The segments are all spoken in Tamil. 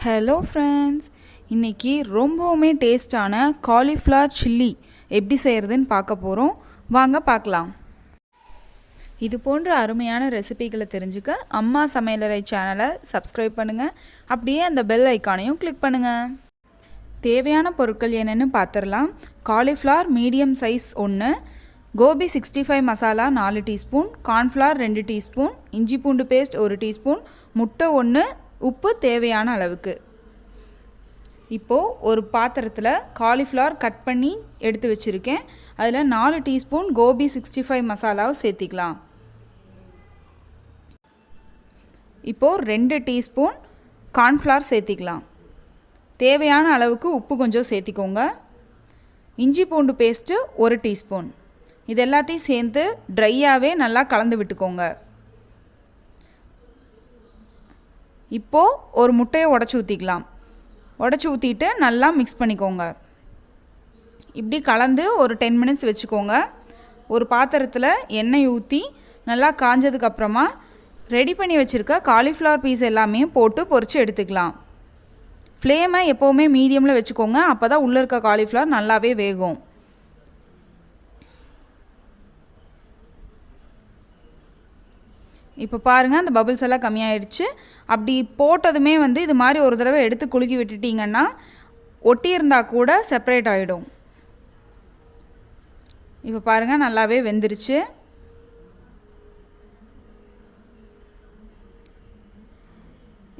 ஹலோ ஃப்ரெண்ட்ஸ், இன்றைக்கி ரொம்பவுமே டேஸ்டான காலிஃப்ளவர் சில்லி எப்படி செய்கிறதுன்னு பார்க்க போகிறோம். வாங்க பார்க்கலாம். இது போன்ற அருமையான ரெசிபிகளை தெரிஞ்சுக்க அம்மா சமையலறை சேனலை சப்ஸ்கிரைப் பண்ணுங்கள். அப்படியே அந்த பெல் ஐக்கானையும் கிளிக் பண்ணுங்கள். தேவையான பொருட்கள் என்னென்னு பார்த்துடலாம். Cauliflower medium size 1, gobi 65 masala 4 teaspoon, cornflour 2 teaspoon, இஞ்சி பூண்டு பேஸ்ட் 1 டீஸ்பூன், முட்டை 1, உப்பு தேவையான அளவுக்கு. இப்போது ஒரு பாத்திரத்தில் காலிஃப்ளவர் கட் பண்ணி எடுத்து வச்சுருக்கேன். அதில் 4 டீஸ்பூன் கோபி 65 மசாலாவை சேர்த்திக்கலாம். இப்போது 2 டீஸ்பூன் கார்ன்ஃப்ளவர் சேர்த்திக்கலாம். தேவையான அளவுக்கு உப்பு கொஞ்சம் சேர்த்திக்கோங்க. இஞ்சி பூண்டு பேஸ்ட்டு 1 டீஸ்பூன். இது எல்லாத்தையும் சேர்த்து ட்ரையாகவே நல்லா கலந்து விட்டுக்கோங்க. இப்போது ஒரு முட்டையை உடச்சி ஊற்றிக்கலாம். உடச்சி ஊற்றிட்டு நல்லா மிக்ஸ் பண்ணிக்கோங்க. இப்படி கலந்து ஒரு 10 மினிட்ஸ் வச்சுக்கோங்க. ஒரு பாத்திரத்தில் எண்ணெய் ஊற்றி நல்லா காஞ்சதுக்கப்புறமா ரெடி பண்ணி வச்சுருக்க காலிஃப்ளவர் பீஸ் எல்லாமே போட்டு பொரித்து எடுத்துக்கலாம். ஃப்ளேமை எப்போவுமே மீடியமில் வச்சுக்கோங்க. அப்போ தான் உள்ளே இருக்க காலிஃப்ளவர் நல்லாவே வேகும். இப்போ பாருங்கள், அந்த பபிள்ஸ் எல்லாம் கம்மியாயிடுச்சு. அப்படி போட்டதுமே இது மாதிரி ஒரு தடவை எடுத்து குலுக்கி விட்டுட்டிங்கன்னா ஒட்டி இருந்தால் கூட செப்பரேட் ஆகிடும். இப்போ பாருங்கள், நல்லாவே வெந்துருச்சு.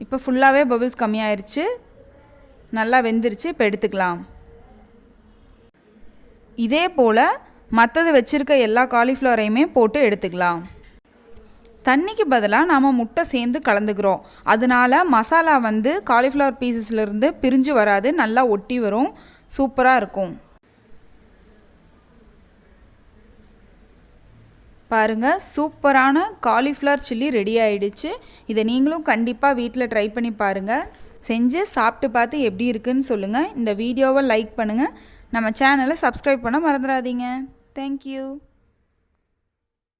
இப்போ ஃபுல்லாகவே பபிள்ஸ் கம்மியாயிருச்சு, நல்லா வெந்துருச்சு. இப்போ எடுத்துக்கலாம். இதே போல் மற்றது வச்சுருக்க எல்லா காலிஃப்ளவரையுமே போட்டு எடுத்துக்கலாம். தண்ணிக்கு பதிலாக நாம் முட்டை சேர்ந்து கலந்துக்கிறோம். அதனால மசாலா காலிஃப்ளவர் பீசஸ்லேருந்து பிரிஞ்சு வராது, நல்லா ஒட்டி வரும். சூப்பராக இருக்கும். பாருங்கள், சூப்பரான காலிஃப்ளவர் சில்லி ரெடி ஆகிடுச்சு. இதை நீங்களும் கண்டிப்பாக வீட்டில் ட்ரை பண்ணி பாருங்கள். செஞ்சு சாப்பிட்டு பார்த்து எப்படி இருக்குன்னு சொல்லுங்கள். இந்த வீடியோவை லைக் பண்ணுங்கள். நம்ம சேனலை சப்ஸ்கிரைப் பண்ண மறந்துடாதீங்க. தேங்க்யூ.